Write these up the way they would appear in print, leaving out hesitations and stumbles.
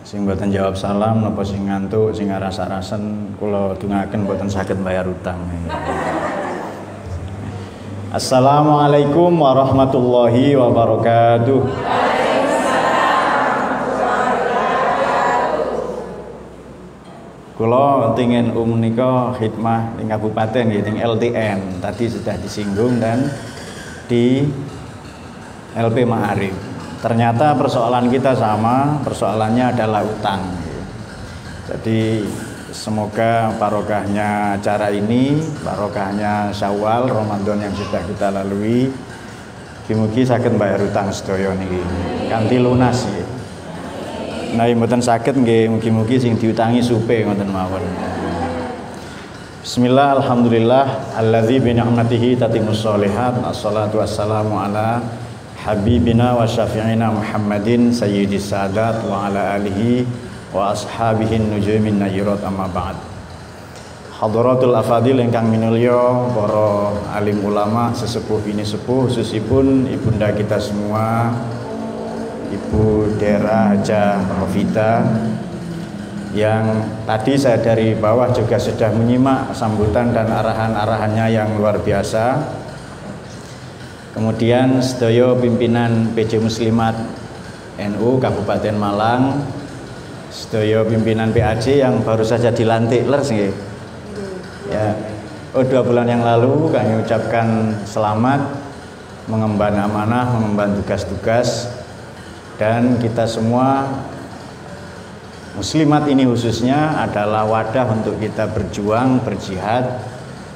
Sing boten jawab salam napa sing ngantuk sing rasa-rasen kula dungaken boten saged bayar utang. Assalamualaikum warahmatullahi wabarakatuh. Kula ingin menika khidmah ing kabupaten nggih teng LTN. Tadi sudah disinggung dan di LP Ma'arif. Ternyata persoalan kita sama, persoalannya adalah utang. Jadi semoga barokahnya acara ini, barokahnya Syawal, Ramadan yang sudah kita lalui, mugi-mugi saged bayar utang sedaya niki. Kanthi lunas nggih. Nah, mboten saged nggih, mugi-mugi sing diutangi supe ngoten mawon. Bismillah, alhamdulillah, alladzi bi ni'matihi tatimmus sholihat. Assalatu wassalamu ala habibina wa syafi'ina Muhammadin sayyidis sadat wa ala alihi wa ashabihin nujumin najirat amma ba'd. Hadratul afadil ingkang minulya para alim ulama sesepuh bini sepuh khususipun ibunda kita semua Ibu Dera Haja Rofita yang tadi saya dari bawah juga sudah menyimak sambutan dan arahan-arahannya yang luar biasa. Kemudian sedaya pimpinan PJ Muslimat NU Kabupaten Malang, sedaya pimpinan PAJ yang baru saja dilantik nggih. Ya, 2 bulan yang lalu kami ucapkan selamat mengemban amanah, mengemban tugas-tugas, dan kita semua muslimat ini khususnya adalah wadah untuk kita berjuang, berjihad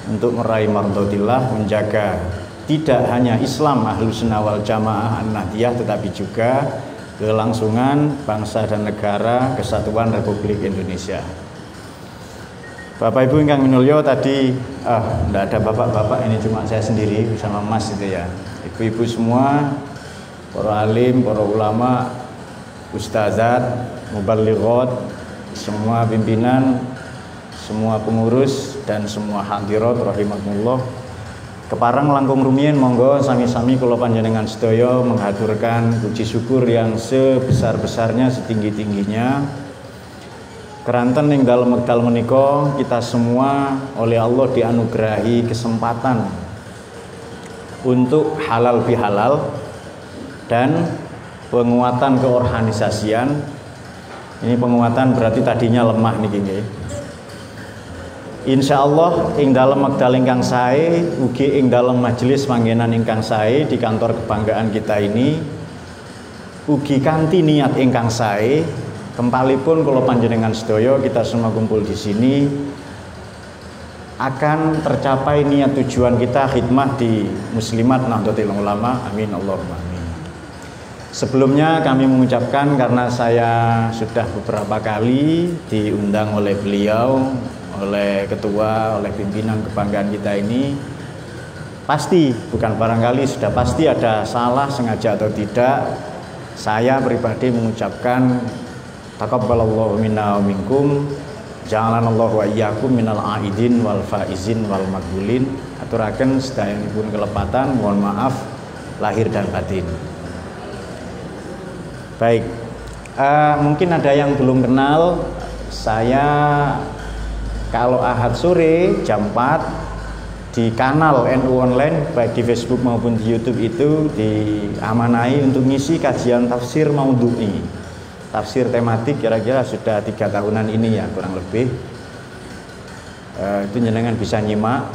untuk meraih mardhatillah, menjaga tidak hanya Islam Ahlussunnah wal Jamaah An-Nahdiyah tetapi juga kelangsungan bangsa dan negara kesatuan Republik Indonesia. Bapak Ibu ingkang minulya tadi enggak ada bapak-bapak, ini cuma saya sendiri bersama Mas itu ya. Ibu-ibu semua, para alim, para ulama, ustazat, muballighat, semua pimpinan, semua pengurus dan semua hadirat rahimakumullah. Kepareng langkung rumiyin monggo sami-sami kula panjenengan sedaya menghaturkan puji syukur yang sebesar-besarnya, setinggi-tingginya. Keranten ing dalem wekdal menika kita semua oleh Allah dianugerahi kesempatan untuk halal bihalal dan penguatan keorganisasian. Ini penguatan berarti tadinya lemah niki nggih. Insyaallah ing dalem wekdal ingkang sae ugi ing dalem majelis panggenan ingkang sae di kantor kebanggaan kita ini ugi kanthi niat ingkang sae kempalipun kula panjenengan sedaya kita semua kumpul di sini akan tercapai niat tujuan kita khidmah di Muslimat Nahdlatul Ulama. Amin Allahumma amin. Sebelumnya kami mengucapkan karena saya sudah beberapa kali diundang oleh beliau, oleh ketua, oleh pimpinan kebanggaan kita ini, pasti, bukan barangkali, sudah pasti ada salah sengaja atau tidak. Saya pribadi mengucapkan taqabbalallahu minna wa minkum, ja'alanallahu wa iyyakum minal aidin wal faizin wal maqbulin. Aturaken sedayanipun kelepatan, mohon maaf lahir dan batin. Baik, mungkin ada yang belum kenal saya. Kalau Ahad sore jam 4 di kanal NU Online baik di Facebook maupun di YouTube itu diamanai untuk ngisi kajian tafsir maudhu'i, tafsir tematik, kira-kira sudah 3 tahunan ini ya kurang lebih. Itu jenengan bisa nyimak,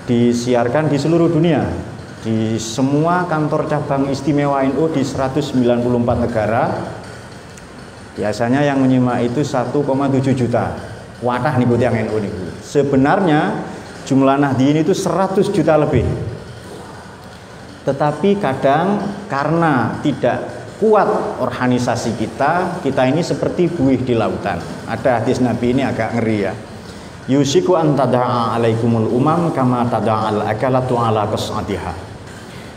disiarkan di seluruh dunia, di semua kantor cabang istimewa NU di 194 negara. Biasanya yang menyimak itu 1,7 juta. Wadah niku tiyang NU niku. Sebenarnya jumlah Nahdliyin itu 100 juta lebih. Tetapi kadang karena tidak kuat organisasi kita ini seperti buih di lautan. Ada hadis Nabi ini agak ngeri ya. Yusiku an tada'a alaikumul umam kama tada'al akalatu ala qas'atiha.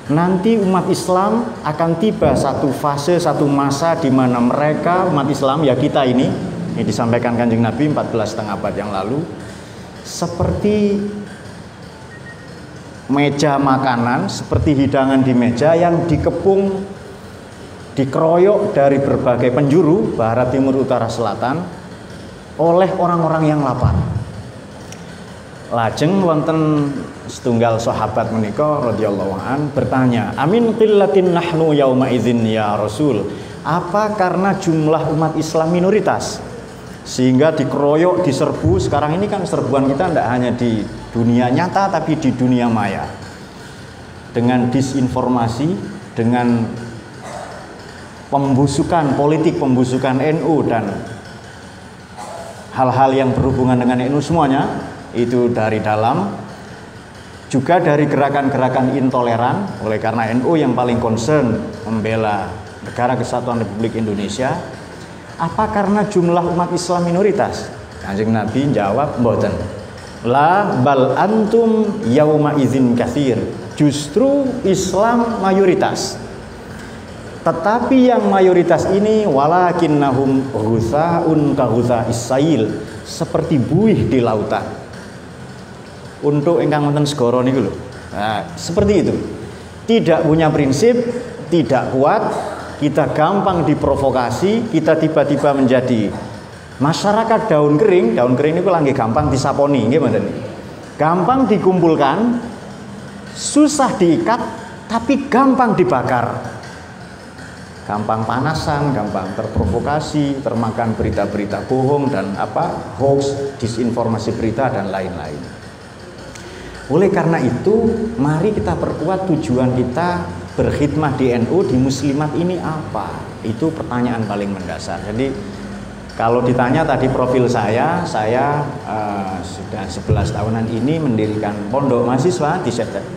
Nanti umat Islam akan tiba satu fase, satu masa di mana mereka, umat Islam ya kita ini disampaikan Kanjeng Nabi 14,5 abad yang lalu, seperti meja makanan, seperti hidangan di meja yang dikepung dikeroyok dari berbagai penjuru barat, timur, utara, selatan oleh orang-orang yang lapar. Lajeng wonten setunggal sahabat menika radhiyallahu an bertanya, "Amin qillatin nahnu yauma idzin ya Rasul?" Apa karena jumlah umat Islam minoritas sehingga dikeroyok, diserbu? Sekarang ini kan serbuan kita tidak hanya di dunia nyata tapi di dunia maya. Dengan disinformasi, dengan pembusukan politik, pembusukan NU dan hal-hal yang berhubungan dengan NU semuanya, itu dari dalam, juga dari gerakan-gerakan intoleran. Oleh karena NU yang paling concern membela Negara Kesatuan Republik Indonesia. Apa karena jumlah umat Islam minoritas? Kanjeng Nabi jawab, mboten. La bal antum yauma idzin katsir. Justru Islam mayoritas. Tetapi yang mayoritas ini walakinnahum ghusaun ka ghusais sail, seperti buih di lautan. Untuk ingkang wonten segara niku lho. Nah, seperti itu. Tidak punya prinsip, tidak kuat, kita gampang diprovokasi, kita tiba-tiba menjadi masyarakat daun kering. Daun kering itu lagi gampang disaponi, nggih mboten. Gampang dikumpulkan, susah diikat, tapi gampang dibakar. Gampang panasan, gampang terprovokasi, termakan berita-berita bohong dan hoax, disinformasi berita dan lain-lain. Oleh karena itu, mari kita perkuat tujuan kita berkhidmah di NU, di muslimat ini apa? Itu pertanyaan paling mendasar. Jadi kalau ditanya tadi profil saya sudah 11 tahunan ini mendirikan pondok mahasiswa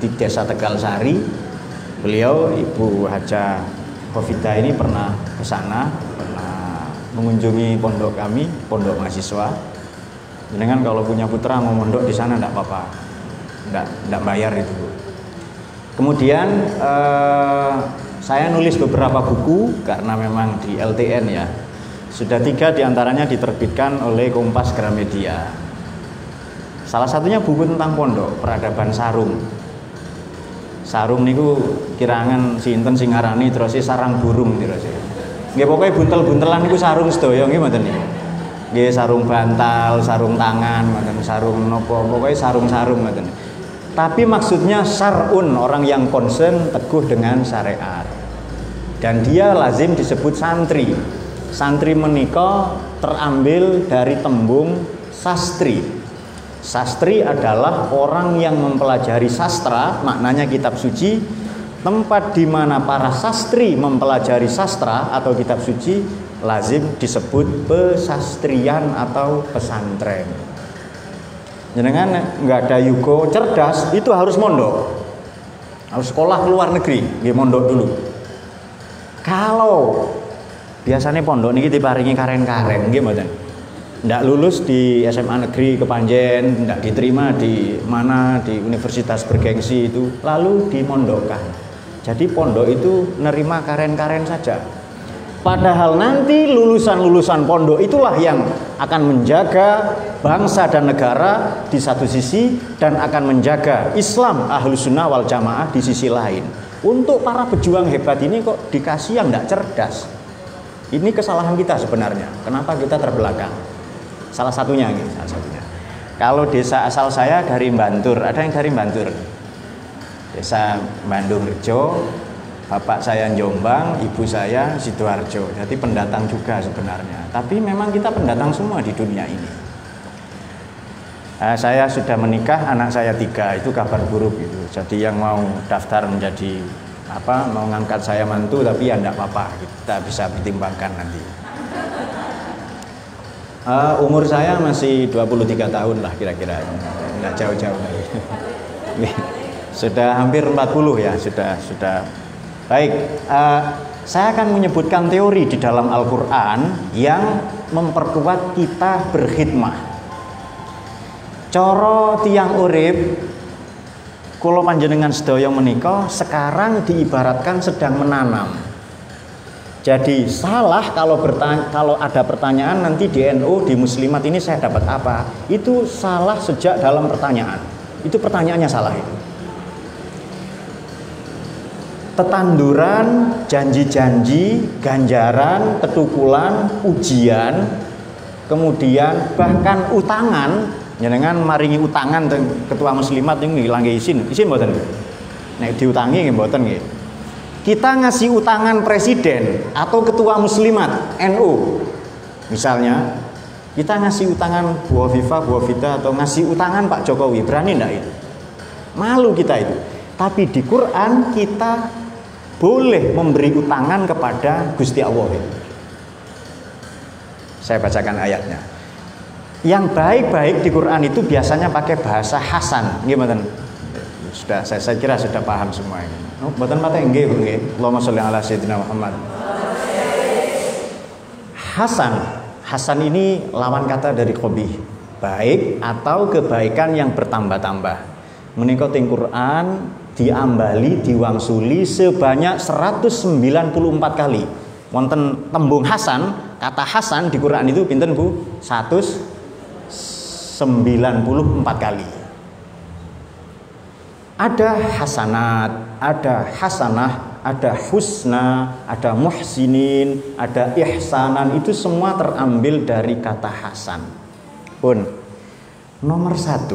di Desa Tegal Sari. Beliau Ibu Haja Khofidah ini pernah ke sana, pernah mengunjungi pondok kami, pondok mahasiswa. Dengan kalau punya putra mau mondok di sana enggak apa-apa. Enggak bayar itu. Kemudian saya nulis beberapa buku karena memang di LTN ya. Sudah 3 diantaranya diterbitkan oleh Kompas Gramedia. Salah satunya buku tentang pondok, Peradaban Sarung. Sarung niku kirangan sinten sing ngarani terus sarang burung terus. Nggih pokoke buntel-buntelan niku sarung sedaya nggih mboten niku. Nggih sarung bantal, sarung tangan, mboten sarung napa, pokoke sarung-sarung mboten. Tapi maksudnya syar'un, orang yang concern teguh dengan syariat. Dan dia lazim disebut santri. Santri menika terambil dari tembung sastri. Sastri adalah orang yang mempelajari sastra, maknanya kitab suci. Tempat di mana para sastri mempelajari sastra atau kitab suci lazim disebut pesastrian atau pesantren. Jenengan nggak ada yugo cerdas itu harus mondok, harus sekolah ke luar negeri, nggih mondok dulu. Kalau biasanya pondok niki diparingi karen-karen, nggih mboten. Ndak lulus di SMA negeri Kepanjen, ndak diterima di mana di universitas bergengsi itu, lalu dimondokkan. Jadi pondok itu nerima karen-karen saja. Padahal nanti lulusan-lulusan pondok itulah yang akan menjaga bangsa dan negara di satu sisi dan akan menjaga Islam Ahlus Sunnah wal Jamaah di sisi lain. Untuk para pejuang hebat ini kok dikasih yang tidak cerdas. Ini kesalahan kita sebenarnya. Kenapa kita terbelakang? Salah satunya ini, salah satunya. Kalau desa asal saya dari Bantur, ada yang dari Bantur. Desa Bandung Rejo. Bapak saya Jombang, ibu saya Sidoarjo. Jadi pendatang juga sebenarnya. Tapi memang kita pendatang semua di dunia ini. Saya sudah menikah, anak saya 3, itu kabar buruk itu. Jadi yang mau daftar menjadi mau ngangkat saya mantu, tapi ya enggak apa-apa, kita bisa pertimbangkan nanti. Umur saya masih 23 tahun lah kira-kira, enggak jauh-jauh lagi. Sudah hampir 40 ya, sudah. Baik, saya akan menyebutkan teori di dalam Al-Quran yang memperkuat kita berkhidmah. Coro tiang urip, kula panjenengan sedaya menika sekarang diibaratkan sedang menanam. Jadi salah kalau ada pertanyaan nanti di NU, di muslimat ini saya dapat apa? Itu salah sejak dalam pertanyaan. Itu pertanyaannya salah itu. tetanduran, janji-janji, ganjaran, tetukulan, ujian, kemudian bahkan utangan. Jenengan maringi utangan ketua muslimat yang ngilangke izin mboten? Nek diutangi nggih mboten nggih. Kita ngasih utangan presiden atau ketua muslimat NU. Misalnya kita ngasih utangan Bu Hovifah, Bu Hovita, atau ngasih utangan Pak Jokowi, berani enggak itu? Malu kita itu. Tapi di Quran kita boleh memberi utangan kepada Gusti Allah. Saya bacakan ayatnya. Yang baik-baik di Quran itu biasanya pakai bahasa hasan. Gimana? Sudah, saya kira sudah paham semua ini. Oh, mboten mate nggih, nggih. Allahumma sholli ala sayyidina Muhammad. Hasan ini lawan kata dari qabih, baik atau kebaikan yang bertambah-tambah. Menika teng Quran diambali, diwangsuli sebanyak 194 kali. Wonten tembung hasan, kata hasan di Quran itu pinten Bu? 194 kali. Ada hasanat, ada hasanah, ada husna, ada muhsinin, ada ihsanan. Itu semua terambil dari kata hasan. Pun nomor 1,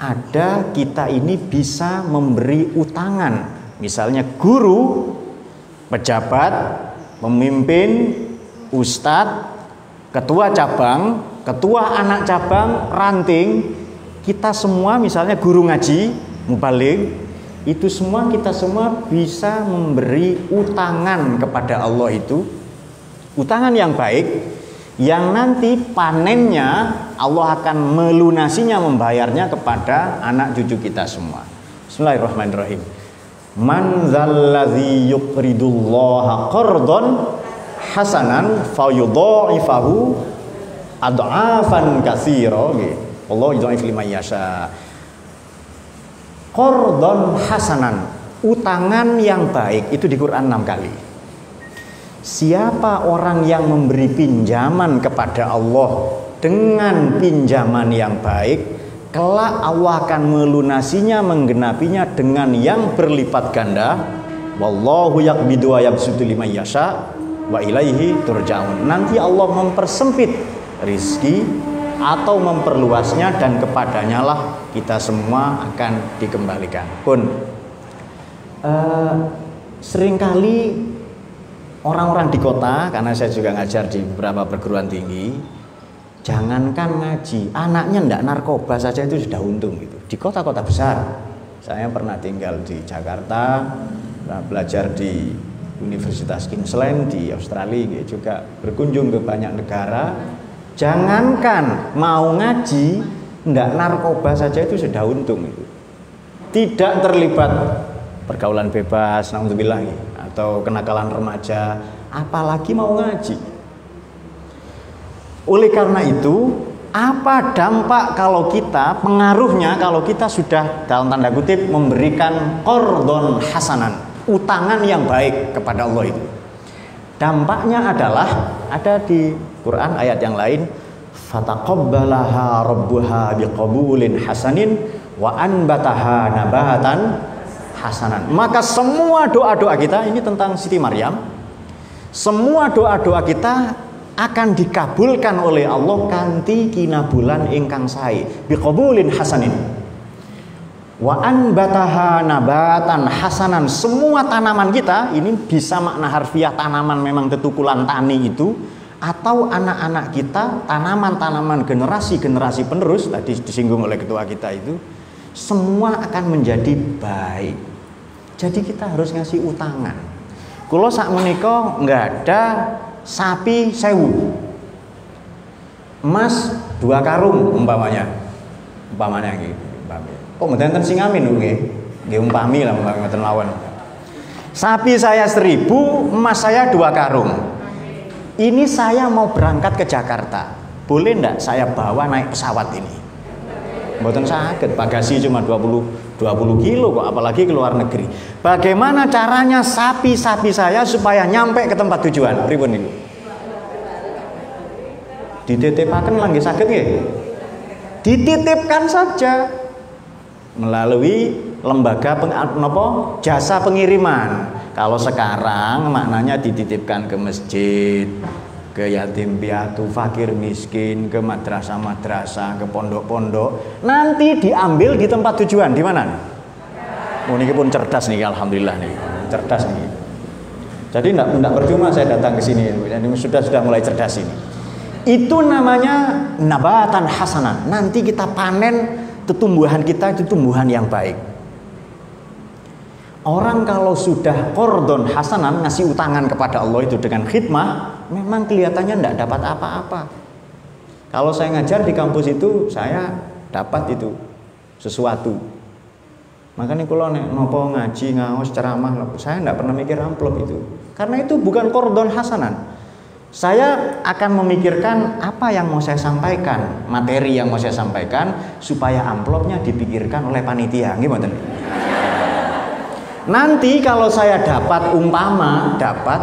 ada kita ini bisa memberi utangan. Misalnya guru, pejabat, pemimpin, ustadz, ketua cabang, ketua anak cabang, ranting, kita semua misalnya guru ngaji, mubaligh, itu semua kita semua bisa memberi utangan kepada Allah itu, utangan yang baik, yang nanti panennya Allah akan melunasinya, membayarnya kepada anak cucu kita semua. Bismillahirrahmanirrahim. Man dzalladzi yuqridullaha qardan hasanan fayudha'ifahu ad'afan katsira. Allah yudha'if liman yasha. Qardan hasanan, utangan yang baik, itu di Quran 6 kali. Siapa orang yang memberi pinjaman kepada Allah dengan pinjaman yang baik, kelak Allah akan melunasinya, menggenapinya dengan yang berlipat ganda. Wallahu yaqbidu wa yabsutu liman yasha wa ilaihi turja'un. Nanti Allah mempersempit rizki atau memperluasnya, dan kepadanya lah kita semua akan dikembalikan. Pun seringkali orang-orang di kota, karena saya juga ngajar di beberapa perguruan tinggi, jangankan ngaji, anaknya ndak narkoba saja itu sudah untung gitu. Di kota-kota besar, saya pernah tinggal di Jakarta, belajar di Universitas Queensland di Australia, juga berkunjung ke banyak negara. Jangankan mau ngaji, ndak narkoba saja itu sudah untung itu. Tidak terlibat pergaulan bebas, naudzubillah, atau kenakalan remaja, apalagi mau ngaji. Oleh karena itu, apa dampak kalau kita, pengaruhnya kalau kita sudah dalam tanda kutip memberikan qardon hasanan, utangan yang baik kepada Allah itu? Dampaknya adalah ada di Quran ayat yang lain, fataqabbalaha rabbuha biqabulin hasanin wa anbataha nabatan hasanan. Maka semua doa-doa kita, ini tentang Siti Maryam, semua doa-doa kita akan dikabulkan oleh Allah kanthi kinabulan ingkang sae, biqabulin hasanin wa anbataha nabatan hasanan. Semua tanaman kita, ini bisa makna harfiah tanaman memang tetukulan tani itu, atau anak-anak kita, tanaman-tanaman generasi-generasi penerus, tadi disinggung oleh ketua kita itu, semua akan menjadi baik. Jadi kita harus ngasih utangan. Kulo sak menika nggak ada sapi 1000, emas 2 karung umpamanya gitu. Kok mboten sing amin nggih? Nggih umpami lah mboten lawan. Sapi saya 1000, emas saya 2 karung. Ini saya mau berangkat ke Jakarta. Boleh enggak saya bawa naik pesawat ini? Mboten saged, bagasi cuma 20 kilo kok, apalagi ke luar negeri. Bagaimana caranya sapi-sapi saya supaya nyampe ke tempat tujuan? Pripun niku? Dititipaken langgih saged nggih? Dititipkan saja melalui lembaga jasa pengiriman. Kalau sekarang maknanya dititipkan ke masjid, ke yatim piatu, fakir miskin, ke madrasah-madrasah, ke pondok-pondok. Nanti diambil di tempat tujuan di mana? Oh, ini pun cerdas nih, alhamdulillah nih, cerdas nih. Jadi tidak percuma saya datang ke sini, ini sudah mulai cerdas ini. Itu namanya nabatan hasanah. Nanti kita panen tumbuhan kita itu tumbuhan yang baik. Orang kalau sudah qardon hasanan, ngasih utangan kepada Allah itu dengan khidmah, memang kelihatannya tidak dapat apa-apa. Kalau saya ngajar di kampus itu, saya dapat itu sesuatu. Makanya kalau nopo ngaji, ngaos, ceramah, saya tidak pernah mikir amplop itu. Karena itu bukan qardon hasanan. Saya akan memikirkan apa yang mau saya sampaikan, materi yang mau saya sampaikan, supaya amplopnya dipikirkan oleh panitia. Gimana? Nanti kalau saya dapat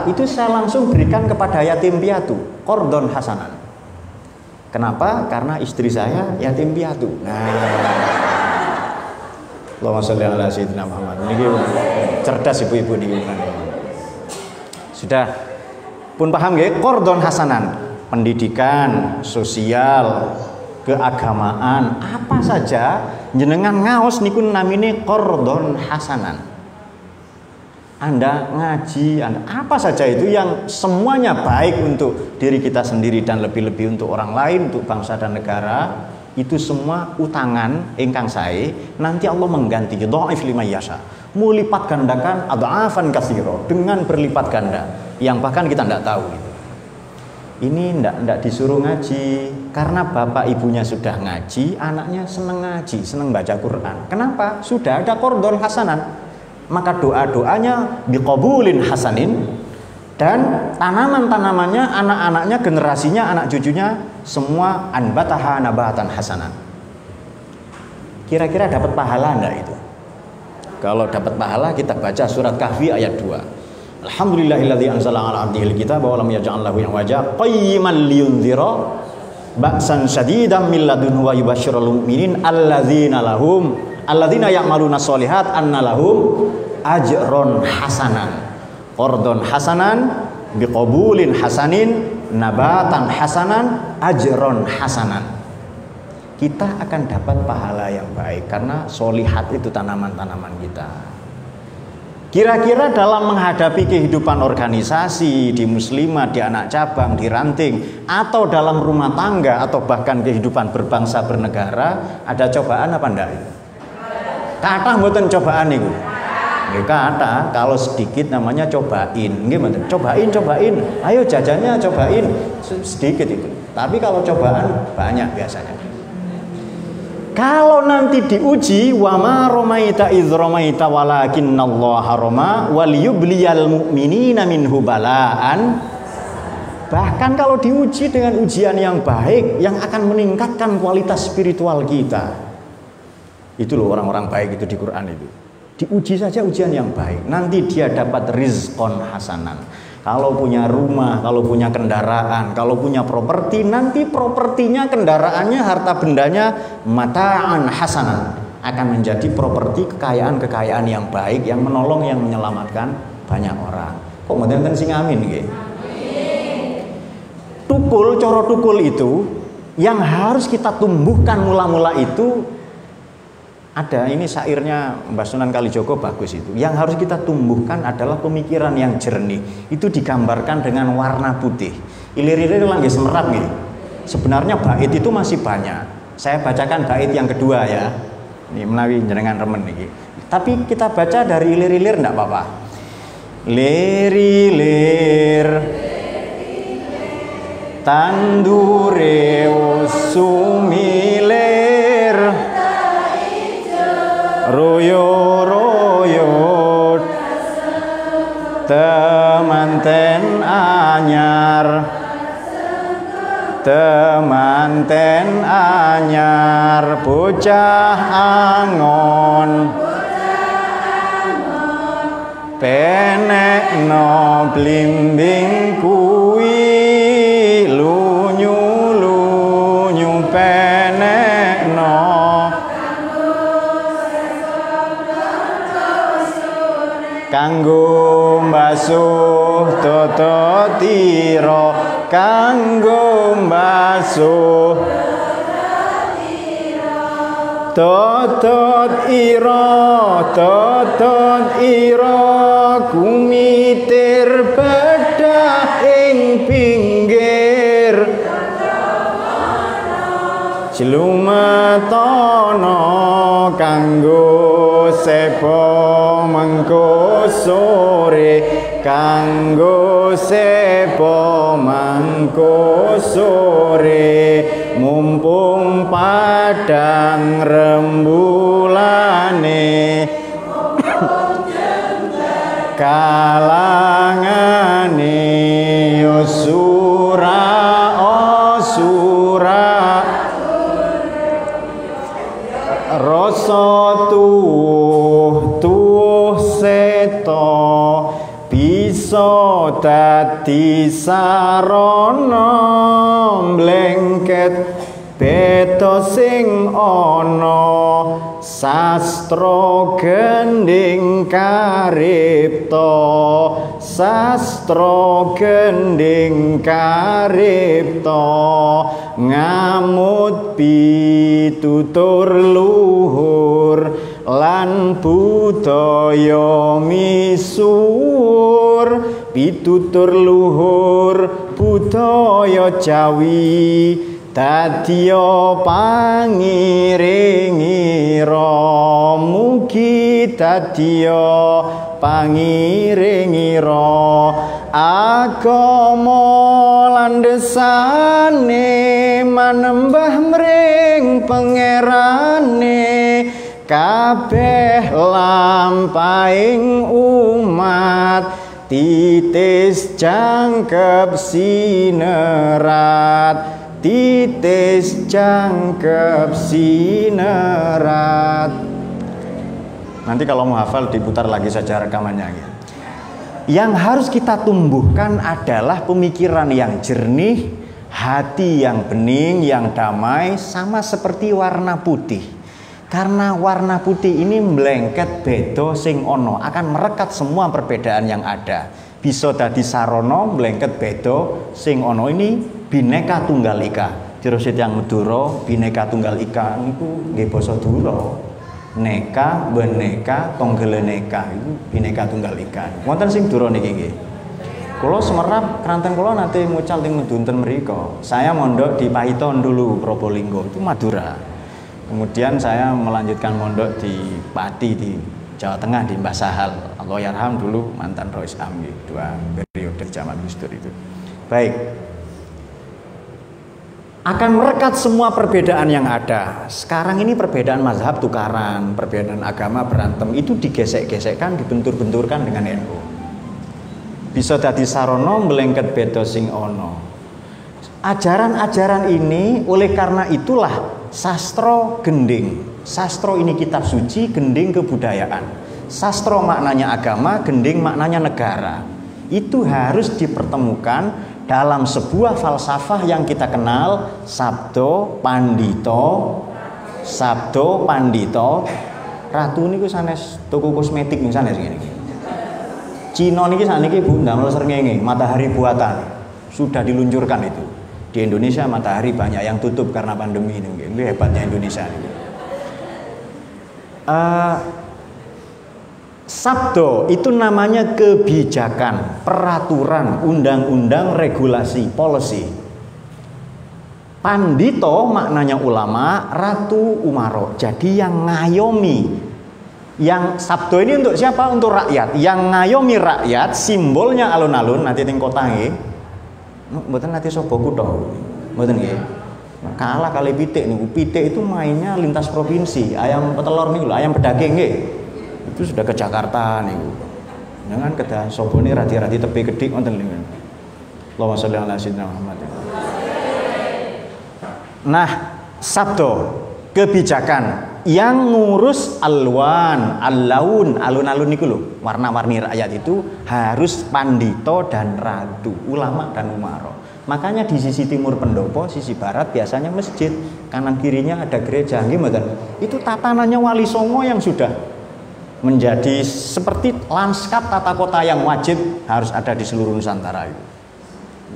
itu saya langsung berikan kepada yatim piatu, qardon hasanan. Kenapa? Karena istri saya yatim piatu. Nah, Allahumma sholli ala sayyidina Muhammad. Ini cerdas ibu-ibu di mana? Sudah pun paham nggih? Qardon hasanan, pendidikan, sosial, keagamaan, apa saja jenengan ngaos niku namine qardon hasanan. Anda ngaji, apa saja itu yang semuanya baik untuk diri kita sendiri dan lebih-lebih untuk orang lain, untuk bangsa dan negara, itu semua utangan ingkang sae, nanti Allah mengganti dhaif liman yasha, melipat gandakan adhafan katsira, dengan berlipat ganda yang bahkan kita tidak tahu gitu. Ini tidak disuruh ngaji karena bapak ibunya sudah ngaji, anaknya senang ngaji, senang baca Quran. Kenapa? Sudah ada qardon hasanan. Maka doa-doanya diqabulin hasanin, dan tanaman-tanamannya, anak-anaknya, generasinya, anak cucunya semua anbataha nabatan hasanan. Kira-kira dapat pahala enggak itu? Kalau dapat pahala kita baca surat Kahfi ayat 2. Alhamdulillahilladzi anzala 'ala 'abdihil kitaba wa lam yaj'al lahu iwaja qayyiman liyunzira ba'san shadidan min ladunhu wa yubashshirul mu'minin alladzina ya'maluna sholihat anna lahum ajron hasanan. Qardon hasanan biqabulin hasanin nabatan hasanan ajron hasanan. Kita akan dapat pahala yang baik karena sholihat itu tanaman-tanaman kita. Kira-kira dalam menghadapi kehidupan organisasi, di muslimah, di anak cabang, di ranting, atau dalam rumah tangga, atau bahkan kehidupan berbangsa bernegara, ada cobaan apa enggak? Kata mboten cobaan niku. Nggih kata, kalau sedikit namanya cobain. Nggih mboten. Cobain. Ayo jajannya cobain. Sedikit itu. Tapi kalau cobaan banyak biasanya. Kalau nanti diuji, wa ma ramaita idz ramaita walakinallaha rama wal yubliyal mu'minina minhu balaan. Bahkan kalau diuji dengan ujian yang baik yang akan meningkatkan kualitas spiritual kita. Itu loh orang-orang baik itu di Quran itu. Diuji saja ujian yang baik, nanti dia dapat rizqon hasanan. Kalau punya rumah, kalau punya kendaraan, kalau punya properti, nanti propertinya, kendaraannya, harta bendanya mata'an hasanan, akan menjadi properti kekayaan-kekayaan yang baik, yang menolong, yang menyelamatkan banyak orang. Kok mboten sing amin nggih? Tukul, coro tukul itu yang harus kita tumbuhkan mula-mula itu ada, ini syairnya Mbah Sunan Kalijogo bagus itu. Yang harus kita tumbuhkan adalah pemikiran yang jernih. Itu digambarkan dengan warna putih. Ilir-ilir lagi semerat gitu. Sebenarnya bait itu masih banyak. Saya bacakan bait yang kedua ya. Ini menawi jenengan remen iki. Tapi kita baca dari ilir-ilir enggak apa-apa. Lir-ilir tandure usumilir royo-royo temanten anyar bocah angon penek no blimbing kuwi lunyu penek no kanggo mbasuh tototiro, kanggo mbasuh totot ira kumitir bedah ing pinggir Cilumatono kanggo sepo mengko sore, kanggo sepo mengko sore, mumpung padang rembulane kalangane osura rasa tuh seto bisa dadi sarana mlengket beda sing ana sastra gending karipta, sastra gending karipta ngamut pitutur luhur lan budaya misuwur, pitutur luhur budaya Jawi dadya pangiringira, mugi dadya pangiringira agama landesane manembah mring pangerane kabeh lampahing umat titis jangkep sinerat, titis jangkep sinerat. Nanti kalau mau hafal diputar lagi saja rekamannya gitu. Yang harus kita tumbuhkan adalah pemikiran yang jernih, hati yang bening, yang damai, sama seperti warna putih. Karena warna putih ini melengket bedo sing ono, akan merekat semua perbedaan yang ada. Bisa dadi sarono melengket bedo sing ono, ini Bhinneka Tunggal Ika. Dirosit yang Madura, Bhinneka Tunggal Ika niku nggih basa Dura. Neka, beneka, tonggeleneka itu Bhinneka Tunggal Ika. Wonten sing Dura niki nggih. Kula semerap kranten kula nate mucal teng Medunten mriku. Saya mondok di Pahiton dulu, Probolinggo, itu Madura. Kemudian saya melanjutkan mondok di Pati di Jawa Tengah di Mbah Sahal. Allahyarham dulu mantan Rois Am, 2 periode zaman Gus Dur itu. Baik. Akan merekat semua perbedaan yang ada. Sekarang ini perbedaan mazhab tukaran, perbedaan agama berantem, itu digesek-gesekkan, dibentur-benturkan dengan NU. Bisa dadi sarana melengket beda sing ono. Ajaran-ajaran ini oleh karena itulah sastra gending. Sastra ini kitab suci, gending kebudayaan. Sastra maknanya agama, gending maknanya negara. Itu harus dipertemukan dalam sebuah falsafah yang kita kenal, sabdo pandito. Sabdo pandito. Ratu niku sanes toko kosmetik niku sanes ngene iki. Cina niki sakniki Bu ndamel srengenge, matahari buatan. Sudah diluncurkan itu. Di Indonesia matahari banyak yang tutup karena pandemi ini. Ini hebatnya Indonesia ini. Sabdo itu namanya kebijakan, peraturan, undang-undang, regulasi, policy. Pandito maknanya ulama, ratu umaro. Jadi yang ngayomi. Yang sabdo ini untuk siapa? Untuk rakyat. Yang ngayomi rakyat, simbolnya alun-alun nanti teng kota nggih. Mboten nanti sapa kutha. Mboten nggih. Kalah kali pitik niku. Pitik itu mainnya lintas provinsi. Ayam petelur niku lho, ayam pedaging nggih. Itu sudah ke Jakarta niku. Jangan kedah sobone radi-radi tepi kedik wonten niku. Allahumma sholli ala sayyidina Muhammad. Nah, sabdo kebijakan yang ngurus alwan, alaun, alun-alun niku lho, warna-warni rakyat itu harus pandito dan ratu, ulama dan umaro. Makanya di sisi timur pendopo, sisi barat biasanya masjid, kanan kirinya ada gereja, gimana? Itu tatanannya Wali Songo yang sudah menjadi seperti lanskap tata kota yang wajib harus ada di seluruh Nusantara itu.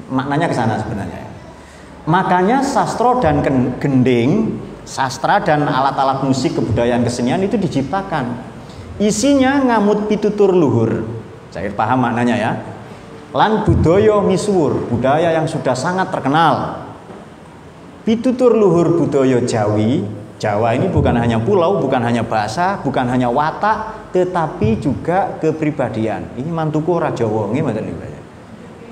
Maknanya ke sana sebenarnya. Makanya sastra dan gending, sastra dan alat-alat musik kebudayaan kesenian itu diciptakan. Isinya ngamut pitutur luhur. Saya paham maknanya ya. Lan budaya misuwur, budaya yang sudah sangat terkenal. Pitutur luhur budaya Jawi. Jawa ini bukan hanya pulau, bukan hanya bahasa, bukan hanya watak, tetapi juga kepribadian. Ini mantuku ora Jawa nggih mboten niku.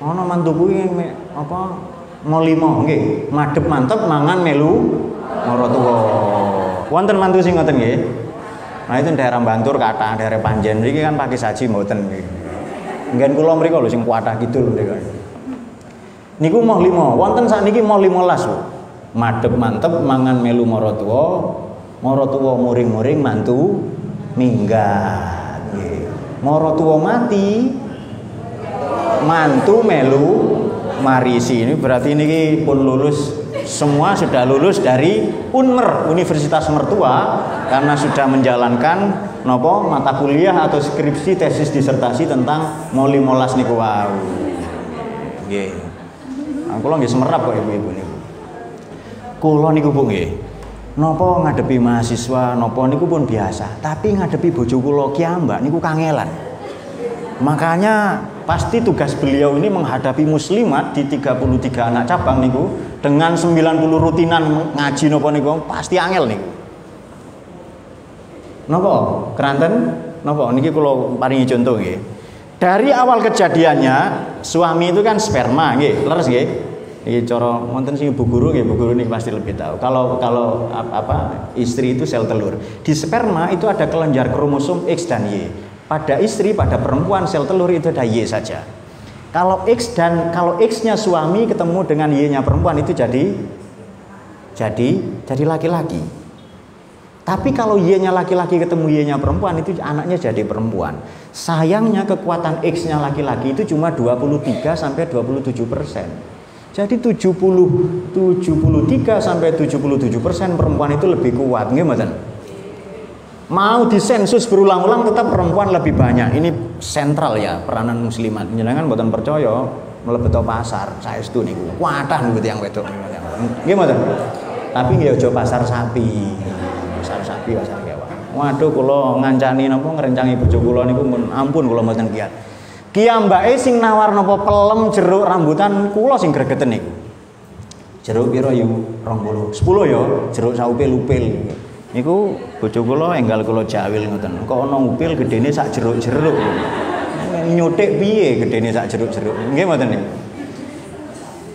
Ana mantuku iki apa molimo nggih, madhep mantep mangan melu maratuwa. Wonten mantu sing ngoten nggih. Nah itu daerah Bantur kathah, daerah Panjen mriki kan pakai saji mboten nggih. Nggen kula mriko lho sing kuatah kidul mriko. Niku moh 5, wonten sakniki moh 15 lho. Madhep mantep mangan melu maratuwa muring-muring mantu minggat nggih. Maratuwa mati mantu melu marisi. Ini berarti ini pun lulus, semua sudah lulus dari Unmer, Universitas Mertua, karena sudah menjalankan nopo mata kuliah atau skripsi tesis disertasi tentang moli molas niku wau. Nggih. Kula nggih semerap kok ibu-ibu niku. Kula niku Bu nggih. Napa ngadepi mahasiswa napa niku pun biasa, tapi ngadepi bojo kula kiambak niku kangelan. Makanya pasti tugas beliau ini menghadapi muslimat di 33 anak cabang niku dengan 90 rutinan ngaji napa niku pasti angel niku. Napa? Keranten? Napa? Niki kula paringi contoh nggih. Dari awal kejadiannya suami itu kan sperma nggih, leres nggih. Iki cara wonten sing Bu Guru nggih, Bu Guru niki pasti lebih tahu. Kalau apa istri itu sel telur. Di sperma itu ada kelenjar kromosom X dan Y. Pada istri, pada perempuan sel telur itu ada Y saja. Kalau X-nya suami ketemu dengan Y-nya perempuan itu jadi laki-laki. Tapi kalau Y-nya laki-laki ketemu Y-nya perempuan itu anaknya jadi perempuan. Sayangnya kekuatan X-nya laki-laki itu cuma 23 sampai 27%. Jadi 73 sampai 77% perempuan itu lebih kuat, nggih mboten? Mau disensus berulang-ulang tetap perempuan lebih banyak. Ini sentral ya peranan muslimat. Jenengan mboten percaya mlebet pasar saestu niku. Kuatah niku tiyang wedok. Nggih mboten? Tapi nggih aja pasar sapi. Pasar sapi, pasar kewan. Waduh kula ngancani napa ngrencangi bojo kula niku ampun kula mboten kiat. Kiambake sing nawar napa pelem jeruk rambutan kula sing gregeten niku. Jeruk pira yu 20. 10 ya, jeruk saupil-upil. Niku bojo kula enggal kula jawil ngoten. Kok ana upil gedene sak jeruk-jeruk. Nyothik piye gedene sak jeruk-jeruk. Nggih mboten niku.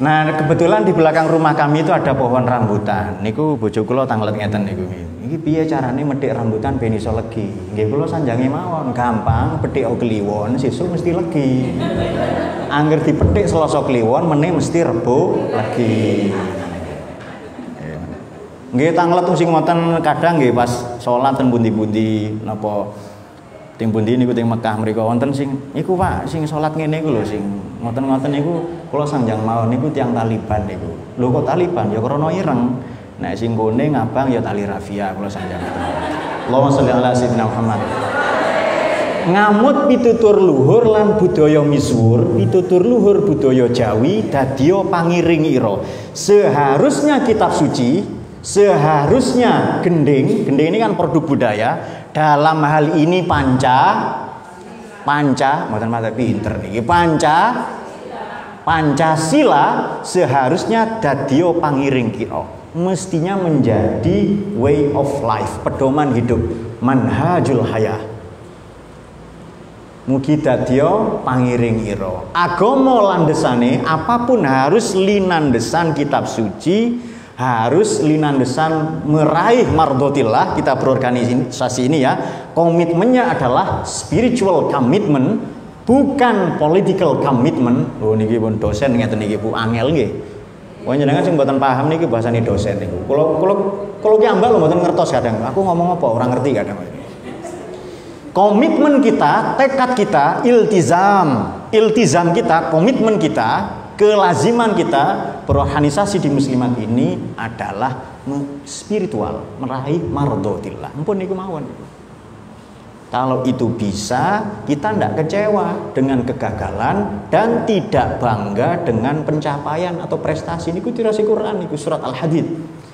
Nah, kebetulan di belakang rumah kami itu ada pohon rambutan. Niku bojo kula tanglet ngeten niku. Iki piye carane methik rambutan ben iso legi? Nggih kula sanjange mawon, gampang, petik kliwon sesuk mesti legi. Angger dipetik Selasa kliwon meneh mesti Rebo legi. Nggih tanglet sing ngoten kadang nggih pas salat ten pundi-pundi napa ting pundi niku ting Mekah mriku wonten sing niku Pak sing salat ngene iku lho sing ngoten-ngoten niku kula sanjang mawon niku tiyang Taliban niku. Lho kok Taliban ya krana ireng. Nek sing kuning abang ya tali rafia kula sanjang. Allahumma sholli ala sayyidina Muhammad. Ngamut pitutur luhur lan budaya misuwur, pitutur luhur budaya Jawi dadya pangiring ira. Seharusnya kitab suci, seharusnya gending ini kan produk budaya, dalam hal ini panca mboten mate pinter niki Pancasila seharusnya dadya pangiring ira. Mestinya menjadi way of life, pedoman hidup, manhajul hayah. Mugi dadya pangiring ira. Agama landesane apapun harus linandesan kitab suci, harus linandesan meraih mardhotillah. Kita berorganisasi ini ya, komitmennya adalah spiritual commitment, bukan political commitment. Oh niki pun dosen ngeten niki Bu angel nggih. Wong jenengan sing mboten paham niki bahasane dosen niku. Kula ki ambal mboten ngertos kadang. Aku ngomong apa ora ngerti kadang. Komitmen kita, tekad kita, iltizam kita, komitmen kita, kelaziman kita berorganisasi di muslimat ini adalah spiritual, meraih mardhotillah. Ampun niku mawon. Kalau itu bisa, kita tidak kecewa dengan kegagalan dan tidak bangga dengan pencapaian atau prestasi. Ini tirasi Quran, ini surat Al-Hadid.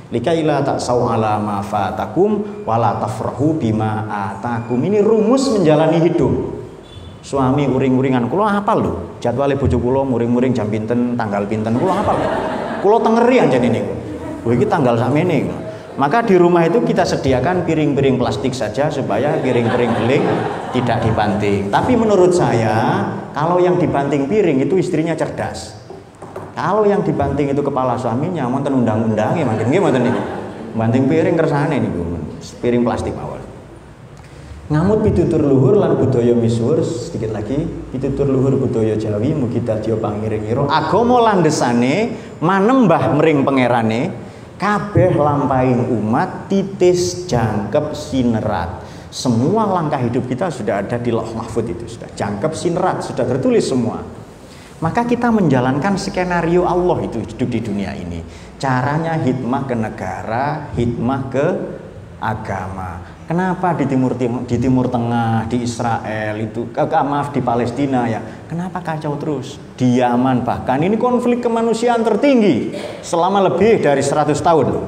Likaila ta'sau ala ma fatakum wala tafrahu bima atakum. Ini rumus menjalani hidup. Suami uring-uringan, kula hafal lho. Jadwale bojo kula muring-muring jam pinten, tanggal pinten, kula hafal. Kula tengeri anjen niku. Lho iki tanggal sakmene. Maka di rumah itu kita sediakan piring-piring plastik saja supaya piring-piring beling tidak dibanting. Tapi menurut saya, kalau yang dibanting piring itu istrinya cerdas. Kalau yang dibanting itu kepala suaminya, wonten undang-undangnya mangken nggih mboten niku. Banting piring kersane niku, piring plastik mawon. Ngamut pitutur luhur lan budaya misuwur sedikit lagi, pitutur luhur budaya Jawi mugi dadya pangiring-ira. Agama landesane manembah mring pangerane. Kabeh lampahin umat titis jangkep sinerat. Semua langkah hidup kita sudah ada di Lauh Mahfud itu, sudah jangkep sinerat, sudah tertulis semua. Maka kita menjalankan skenario Allah itu hidup di dunia ini. Caranya hikmah ke negara, hikmah ke agama. Kenapa di Timur Tengah, di Israel itu, maaf di Palestina ya, kenapa kacau terus? Di Yaman bahkan ini konflik kemanusiaan tertinggi selama lebih dari 100 tahun.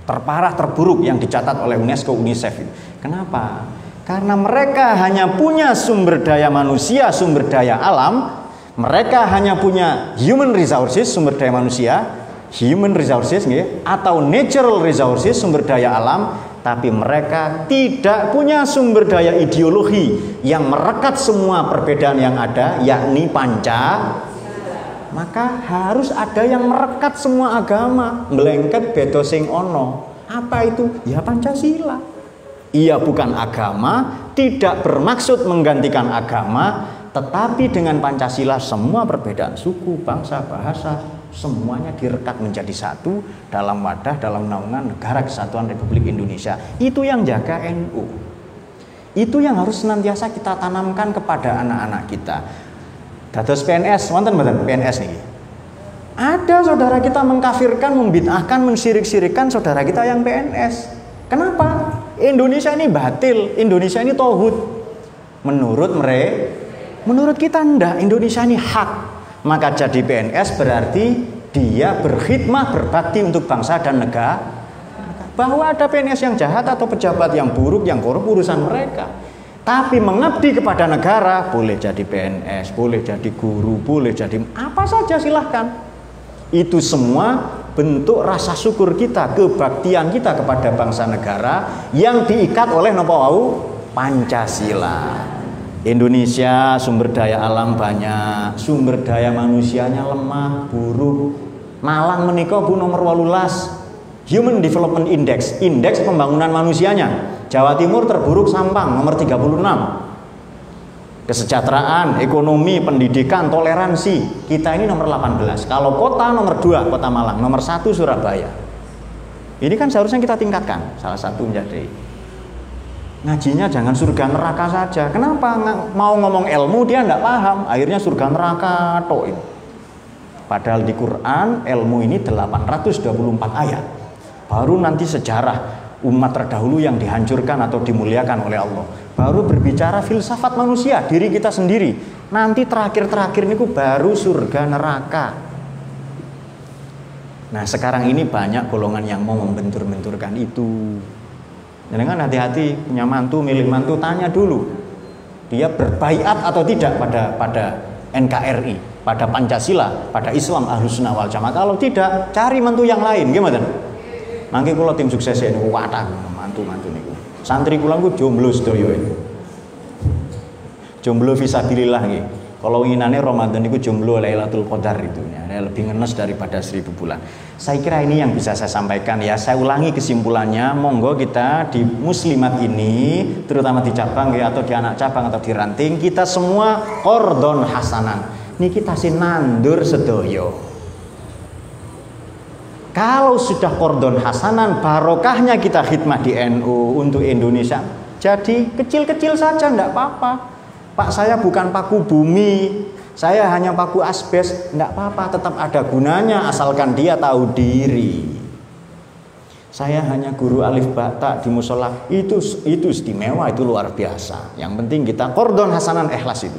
Terparah, terburuk yang dicatat oleh UNESCO, UNICEF. Kenapa? Karena mereka hanya punya sumber daya manusia, sumber daya alam. Mereka hanya punya human resources, sumber daya manusia, human resources atau natural resources, sumber daya alam. Tapi mereka tidak punya sumber daya ideologi yang merekat semua perbedaan yang ada, yakni maka harus ada yang merekat semua agama. Melengket beda sing ono. Apa itu? Ya Pancasila. Ia bukan agama, tidak bermaksud menggantikan agama, tetapi dengan Pancasila semua perbedaan suku, bangsa, bahasa, semuanya direkat menjadi satu dalam wadah, dalam naungan Negara Kesatuan Republik Indonesia. Itu yang jaga NU. Itu yang harus senantiasa kita tanamkan kepada anak-anak kita. Dados PNS, wonten mboten PNS niki? Ada saudara kita mengkafirkan, membid'ahkan, mensirik-sirikan saudara kita yang PNS. Kenapa? Indonesia ini batil, Indonesia ini tauhid. Menurut mereka, menurut kita enggak, Indonesia ini hak. Maka jadi PNS berarti dia berkhidmah, berbakti untuk bangsa dan negara. Bahwa ada PNS yang jahat atau pejabat yang buruk, yang korup, urusan mereka. Tapi mengabdi kepada negara, boleh jadi PNS, boleh jadi guru, boleh jadi apa saja silahkan. Itu semua bentuk rasa syukur kita, kebaktian kita kepada bangsa negara yang diikat oleh napa wau? Pancasila. Indonesia sumber daya alam banyak, sumber daya manusianya lemah, buruk. Malang menika Bu nomor 18 Human Development Index, indeks pembangunan manusianya. Jawa Timur terburuk Sampang nomor 36. Kesejahteraan, ekonomi, pendidikan, toleransi, kita ini nomor 18. Kalau kota nomor 2 Kota Malang, nomor 1 Surabaya. Ini kan seharusnya kita tingkatkan. Salah satu menjadi ngajinya jangan surga neraka saja. Kenapa? Mau ngomong ilmu dia tidak paham, akhirnya surga neraka tok. Padahal di Quran ilmu ini 824 ayat. Baru nanti sejarah umat terdahulu yang dihancurkan atau dimuliakan oleh Allah. Baru berbicara filsafat manusia, diri kita sendiri. Nanti terakhir-terakhir ini baru surga neraka. Nah sekarang ini banyak golongan yang mau membentur-benturkan itu. Jangan hati-hati, punya mantu, milik mantu, tanya dulu dia berbaiat atau tidak pada NKRI, pada Pancasila, pada Islam Ahlussunnah wal Jamaah. Kalau tidak, cari mantu yang lain, gimana? Mangke kula tim sukses niku wathah mantu-mantu niku. Santri kula niku jomblo sedaya niku. Jomblo fisabilillah nggih. Kalau inginannya Ramadan niku jomblo Lailatul Qadar itu ya, lebih ngenes daripada 1000 bulan. Saya kira ini yang bisa saya sampaikan ya. Saya ulangi kesimpulannya, monggo kita di muslimat ini, terutama di cabang ya, atau di anak cabang atau di ranting, kita semua qordon hasanan. Niki tasih nandur sedoyo. Kalau sudah qordon hasanan, barokahnya kita khidmah di NU untuk Indonesia. Jadi kecil-kecil saja enggak apa-apa. Pak saya bukan paku bumi, saya hanya paku asbes, enggak apa-apa, tetap ada gunanya asalkan dia tahu diri. Saya hanya guru alif ba ta di musola. Itu istimewa, itu luar biasa. Yang penting kita qardon hasanan, ikhlas itu.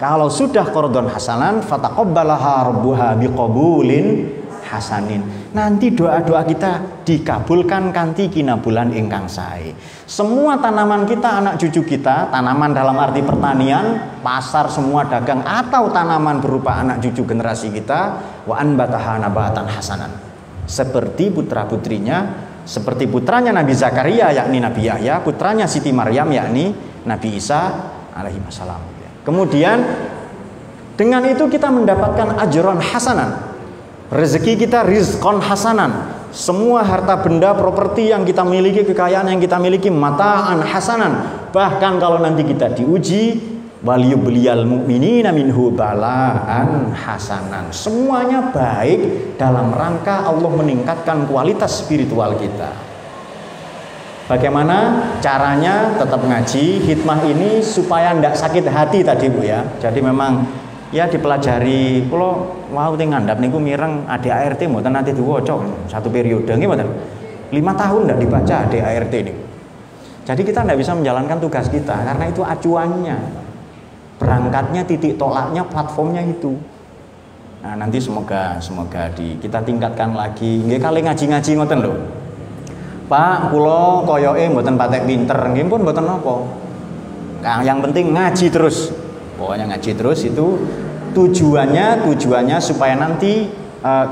Kalau sudah qardon hasanan, fataqabbalaha rabbuha biqabulin hasanin. Nanti doa-doa kita dikabulkan kanthi kinabulan ingkang sae. Semua tanaman kita, anak cucu kita, tanaman dalam arti pertanian, pasar, semua dagang, atau tanaman berupa anak cucu generasi kita, wa anbataha nabatan hasanan. Seperti putra-putrinya, seperti putranya Nabi Zakaria yakni Nabi Yahya, putranya Siti Maryam yakni Nabi Isa alaihi wassalam. Kemudian dengan itu kita mendapatkan ajron hasanan. Rezeki kita rizqon hasanan. Semua harta benda properti yang kita miliki, kekayaan yang kita miliki, mataan hasanan. Bahkan kalau nanti kita diuji, waliyubliyal mu'minina minhu balaan hasanan. Semuanya baik dalam rangka Allah meningkatkan kualitas spiritual kita. Bagaimana caranya? Tetap ngaji, hikmah ini supaya tidak sakit hati tadi Bu ya. Jadi memang ya dipelajari. Kalau mau ngandap niku mireng ADART mboten nanti diwaca satu periode nggih mboten. 5 tahun tidak dibaca ADART ini. Jadi kita tidak bisa menjalankan tugas kita karena itu acuannya. Berangkatnya, titik tolaknya, platformnya itu. Nah, nanti semoga kita tingkatkan lagi. Nggih kali ngaji-ngaji ngoten lho. Pak, kula koyoke mboten patek pinter, nggih pun mboten napa. Nah, yang penting ngaji terus. Pokoknya ngaji terus itu tujuannya supaya nanti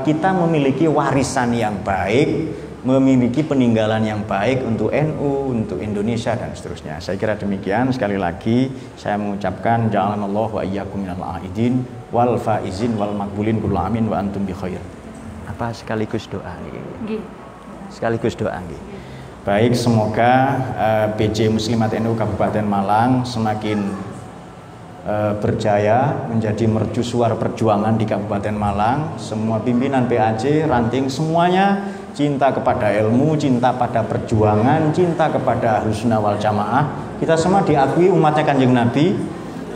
kita memiliki warisan yang baik, memiliki peninggalan yang baik untuk NU, untuk Indonesia dan seterusnya. Saya kira demikian. Sekali lagi saya mengucapkan ja'alanallahu wa iyyakum minal aidin wal faizin wal maqbulin kullu amin wa antum bi khair. Apa sekaligus doa nggih? Sekaligus doa nggih. Baik, semoga PJ Muslimat NU Kabupaten Malang semakin berjaya menjadi mercusuar perjuangan di Kabupaten Malang. Semua pimpinan PAJ, ranting semuanya cinta kepada ilmu, cinta pada perjuangan, cinta kepada Ahlussunnah wal Jamaah. Kita semua diakui umatnya Kanjeng Nabi.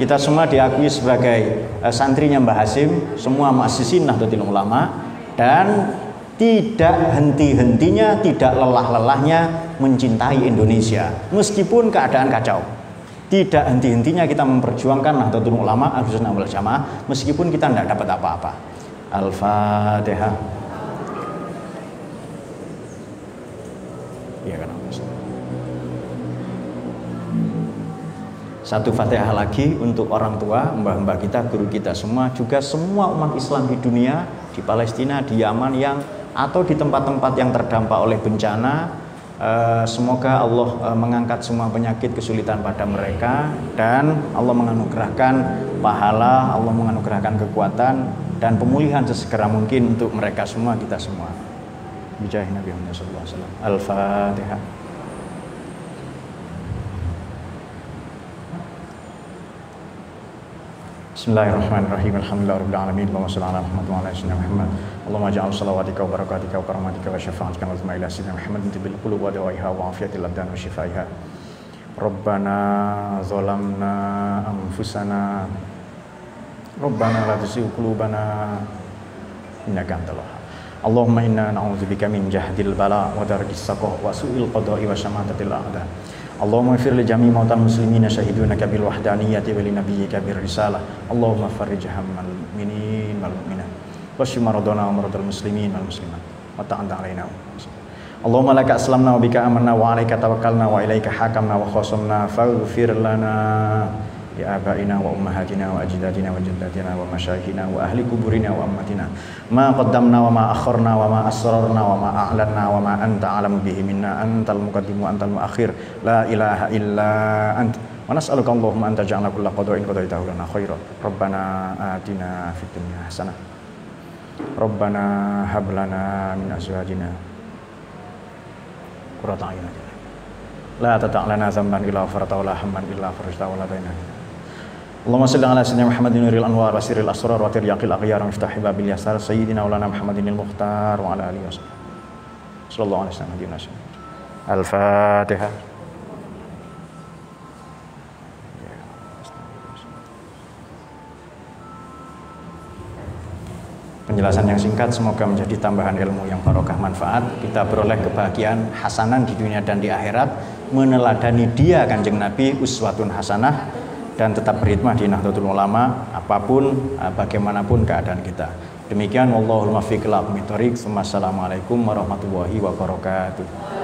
Kita semua diakui sebagai santrinya Mbah Hasim, semua muassisin Nahdlatul Ulama, dan tidak henti-hentinya, tidak lelah-lelahnya mencintai Indonesia meskipun keadaan kacau. Tidak henti-hentinya kita memperjuangkan Nahdlatul Ulama, Ahlussunnah wal Jamaah meskipun kita tidak dapat apa-apa. Al-Fatihah. Ya kan. Satu Fatihah lagi untuk orang tua, mbah-mbah kita, guru kita semua, juga semua umat Islam di dunia, di Palestina, di Yaman yang atau di tempat-tempat yang terdampak oleh bencana. Semoga Allah mengangkat semua penyakit kesulitan pada mereka dan Allah menganugerahkan pahala, Allah menganugerahkan kekuatan dan pemulihan sesegera mungkin untuk mereka semua, kita semua. Bijahi Nabi Muhammad sallallahu alaihi wasallam. Al-Fatihah. Bismillahirrahmanirrahim. Alhamdulillahirabbil alamin. Allahumma shalli ala Muhammad wa ala sayyidina Muhammad. Allahumma ja'al salawatika wa barakatika wa karamatika wa syafa'atika wa ila sayyidina Muhammad bil qulub wa dawaiha wa afiyatil abdan wa shifaiha. Rabbana zalamna anfusana. Rabbana la tuzigh qulubana innaka antal wahhab. Allahumma inna na'udzubika min jahdil bala wa darkis saqah wa su'il qada'i wa syamatatil a'da. Allahumma ighfir li jami' mautal muslimina syahidunaka bil wahdaniyyati wa li nabiyyika bir risalah. Allahumma farrij hammal mu'minin wal mu'minat washfi maradana wa maradal muslimin wal muslimat wa ta'ala alaina. Allahumma laka aslamna wa bika amanna wa 'alaika tawakkalna wa ilaika hakamna wa khasamna faghfir lana ya abaina wa ummahatina wa ajdadina wa jaddatina wa masyayikhina wa ahli kuburina wa ammatina ma qaddamna wa ma akharna wa ma asrarna wa ma a'lanna wa ma anta alamu bihi minna antal muqaddim wa antal muakhir la ilaha illa ant wa nas'aluka Allahumma anta ja'alna kulla qada'in qadaitahu lana khairan rabbana atina fid dunya hasanah rabbana hab lana min azwajina qurrata a'yun la tata'lana zamban illa farata wa la hamman illa farajta wa la daina. Allahumma salli ala sayyidina Muhammadin nuril anwar wa sirril asrar wa tiryaqil aghyar wa miftahi babil yasar sayyidina maulana Muhammadinil mukhtar wa ala alihi wasallam. Sallallahu alaihi wasallam. Al-Fatihah. Penjelasan yang singkat semoga menjadi tambahan ilmu yang barokah manfaat. Kita beroleh kebahagiaan hasanah di dunia dan di akhirat, meneladani dia Kanjeng Nabi uswatun hasanah, dan tetap berkhidmah di Nahdlatul Ulama apapun bagaimanapun keadaan kita. Demikian wallahul muwaffiq ila aqwamit thoriq. Wassalamualaikum warahmatullahi wabarakatuh.